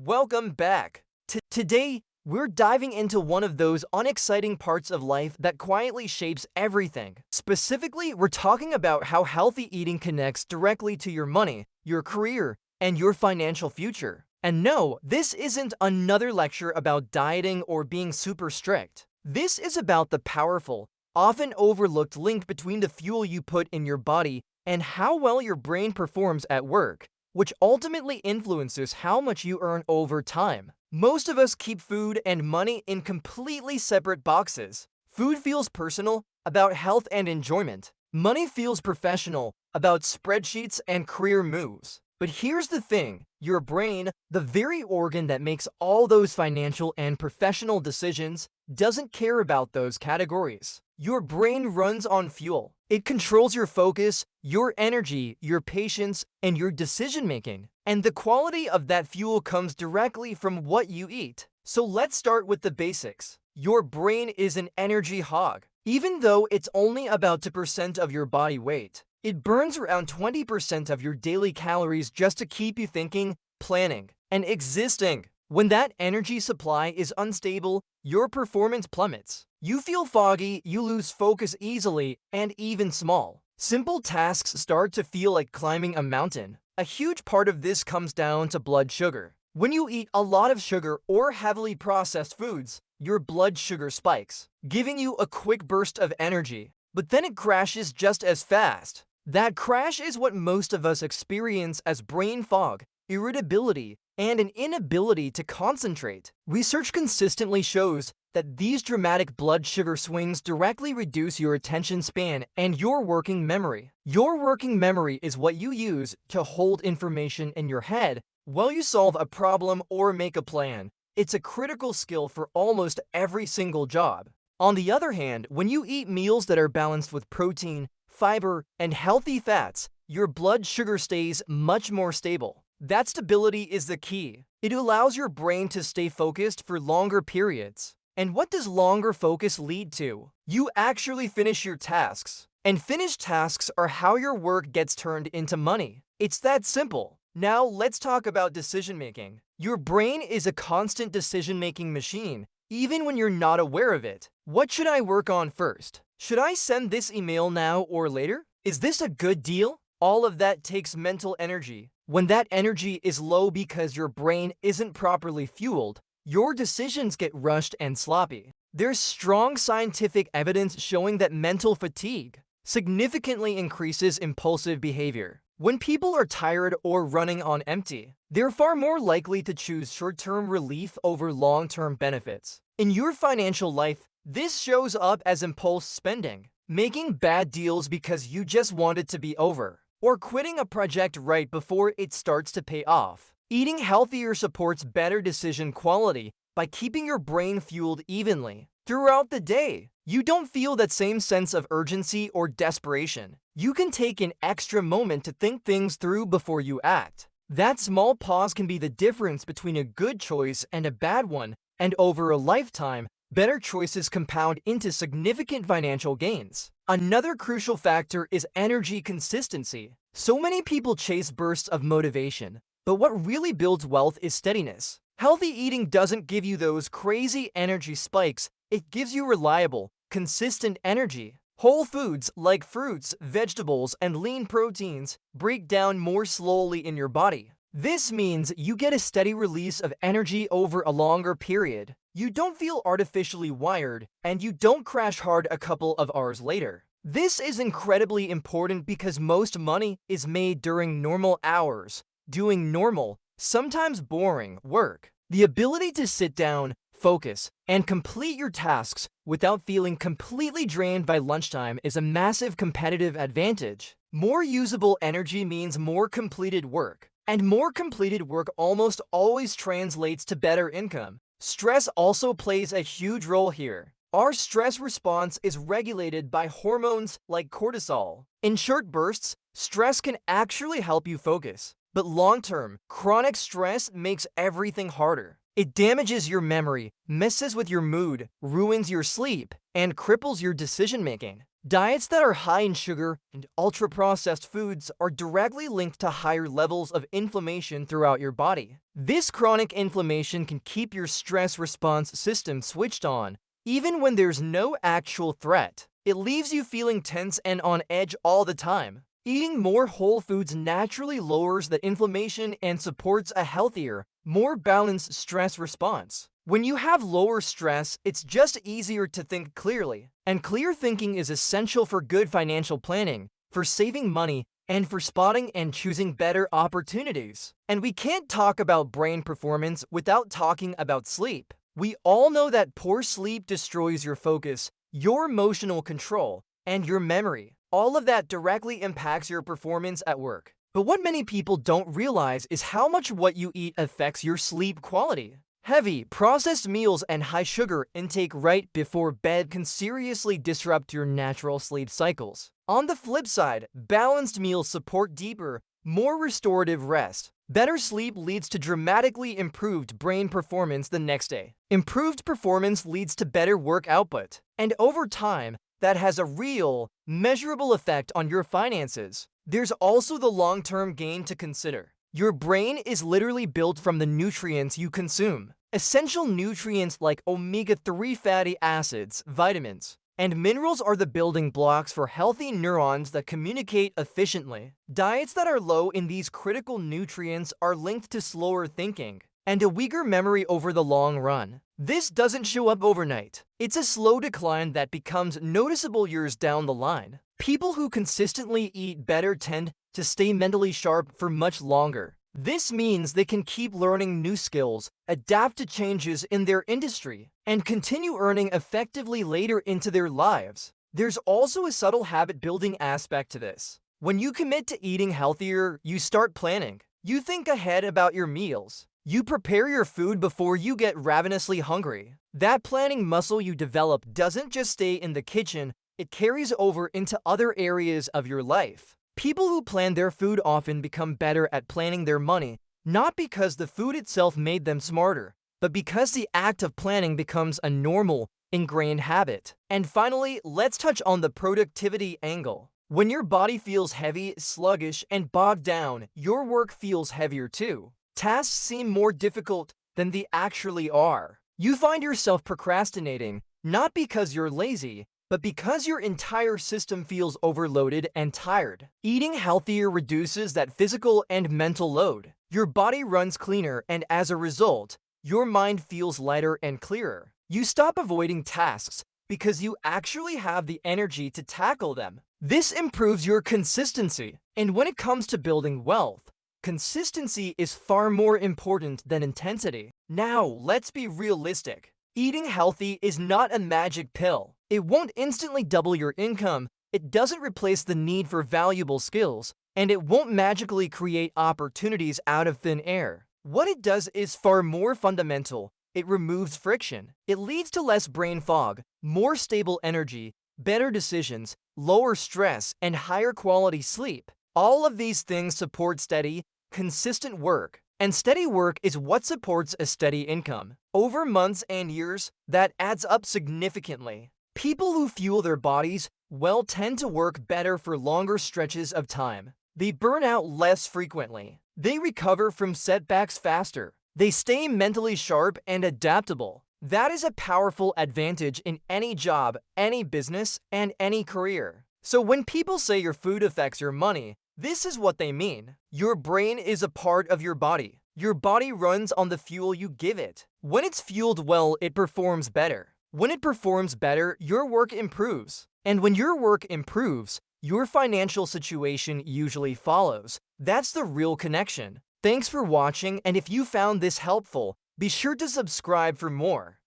Welcome back. Today, we're diving into one of those unexciting parts of life that quietly shapes everything. Specifically, we're talking about how healthy eating connects directly to your money, your career, and your financial future. And no, this isn't another lecture about dieting or being super strict. This is about the powerful, often overlooked link between the fuel you put in your body and how well your brain performs at work, which ultimately influences how much you earn over time. Most of us keep food and money in completely separate boxes. Food feels personal, about health and enjoyment. Money feels professional, about spreadsheets and career moves. But here's the thing, your brain, the very organ that makes all those financial and professional decisions, doesn't care about those categories. Your brain runs on fuel. It controls your focus, your energy, your patience, and your decision-making. And the quality of that fuel comes directly from what you eat. So let's start with the basics. Your brain is an energy hog. Even though it's only about 2% of your body weight, it burns around 20% of your daily calories just to keep you thinking, planning, and existing. When that energy supply is unstable, your performance plummets. You feel foggy, you lose focus easily, and even small, simple tasks start to feel like climbing a mountain. A huge part of this comes down to blood sugar. When you eat a lot of sugar or heavily processed foods, your blood sugar spikes, giving you a quick burst of energy, but then it crashes just as fast. That crash is what most of us experience as brain fog, irritability, and an inability to concentrate. Research consistently shows that these dramatic blood sugar swings directly reduce your attention span and your working memory. Your working memory is what you use to hold information in your head while you solve a problem or make a plan. It's a critical skill for almost every single job. On the other hand, when you eat meals that are balanced with protein, fiber, and healthy fats, your blood sugar stays much more stable. That stability is the key. It allows your brain to stay focused for longer periods. And what does longer focus lead to? You actually finish your tasks. And finished tasks are how your work gets turned into money. It's that simple. Now let's talk about decision making. Your brain is a constant decision-making machine, even when you're not aware of it. What should I work on first? Should I send this email now or later? Is this a good deal? All of that takes mental energy. When that energy is low because your brain isn't properly fueled, your decisions get rushed and sloppy. There's strong scientific evidence showing that mental fatigue significantly increases impulsive behavior. When people are tired or running on empty, they're far more likely to choose short-term relief over long-term benefits. In your financial life, this shows up as impulse spending, making bad deals because you just want it to be over, or quitting a project right before it starts to pay off. Eating healthier supports better decision quality by keeping your brain fueled evenly. Throughout the day, you don't feel that same sense of urgency or desperation. You can take an extra moment to think things through before you act. That small pause can be the difference between a good choice and a bad one, and over a lifetime, better choices compound into significant financial gains. Another crucial factor is energy consistency. So many people chase bursts of motivation, but what really builds wealth is steadiness. Healthy eating doesn't give you those crazy energy spikes, it gives you reliable, consistent energy. Whole foods like fruits, vegetables, and lean proteins break down more slowly in your body. This means you get a steady release of energy over a longer period. You don't feel artificially wired, and you don't crash hard a couple of hours later. This is incredibly important because most money is made during normal hours, doing normal, sometimes boring, work. The ability to sit down, focus, and complete your tasks without feeling completely drained by lunchtime is a massive competitive advantage. More usable energy means more completed work, and more completed work almost always translates to better income. Stress also plays a huge role here. Our stress response is regulated by hormones like cortisol. In short bursts, stress can actually help you focus. But long-term, chronic stress makes everything harder. It damages your memory, messes with your mood, ruins your sleep, and cripples your decision-making. Diets that are high in sugar and ultra-processed foods are directly linked to higher levels of inflammation throughout your body. This chronic inflammation can keep your stress response system switched on, even when there's no actual threat. It leaves you feeling tense and on edge all the time. Eating more whole foods naturally lowers the inflammation and supports a healthier, more balanced stress response. When you have lower stress, it's just easier to think clearly. And clear thinking is essential for good financial planning, for saving money, and for spotting and choosing better opportunities. And we can't talk about brain performance without talking about sleep. We all know that poor sleep destroys your focus, your emotional control, and your memory. All of that directly impacts your performance at work. But what many people don't realize is how much what you eat affects your sleep quality. Heavy, processed meals and high sugar intake right before bed can seriously disrupt your natural sleep cycles. On the flip side, balanced meals support deeper, more restorative rest. Better sleep leads to dramatically improved brain performance the next day. Improved performance leads to better work output. And over time, that has a real, measurable effect on your finances. There's also the long-term gain to consider. Your brain is literally built from the nutrients you consume. Essential nutrients like omega-3 fatty acids, vitamins, and minerals are the building blocks for healthy neurons that communicate efficiently. Diets that are low in these critical nutrients are linked to slower thinking and a weaker memory over the long run. This doesn't show up overnight. It's a slow decline that becomes noticeable years down the line. People who consistently eat better tend to stay mentally sharp for much longer. This means they can keep learning new skills, adapt to changes in their industry, and continue earning effectively later into their lives. There's also a subtle habit-building aspect to this. When you commit to eating healthier, you start planning. You think ahead about your meals. You prepare your food before you get ravenously hungry. That planning muscle you develop doesn't just stay in the kitchen, it carries over into other areas of your life. People who plan their food often become better at planning their money, not because the food itself made them smarter, but because the act of planning becomes a normal, ingrained habit. And finally, let's touch on the productivity angle. When your body feels heavy, sluggish, and bogged down, your work feels heavier too. Tasks seem more difficult than they actually are. You find yourself procrastinating, not because you're lazy, but because your entire system feels overloaded and tired. Eating healthier reduces that physical and mental load. Your body runs cleaner, and as a result, your mind feels lighter and clearer. You stop avoiding tasks because you actually have the energy to tackle them. This improves your consistency. And when it comes to building wealth, consistency is far more important than intensity. Now, let's be realistic. Eating healthy is not a magic pill. It won't instantly double your income, it doesn't replace the need for valuable skills, and it won't magically create opportunities out of thin air. What it does is far more fundamental. It removes friction. It leads to less brain fog, more stable energy, better decisions, lower stress, and higher quality sleep. All of these things support steady, consistent work. And steady work is what supports a steady income. Over months and years, that adds up significantly. People who fuel their bodies well tend to work better for longer stretches of time. They burn out less frequently. They recover from setbacks faster. They stay mentally sharp and adaptable. That is a powerful advantage in any job, any business, and any career. So when people say your food affects your money, this is what they mean. Your brain is a part of your body. Your body runs on the fuel you give it. When it's fueled well, it performs better. When it performs better, your work improves. And when your work improves, your financial situation usually follows. That's the real connection. Thanks for watching, and if you found this helpful, be sure to subscribe for more.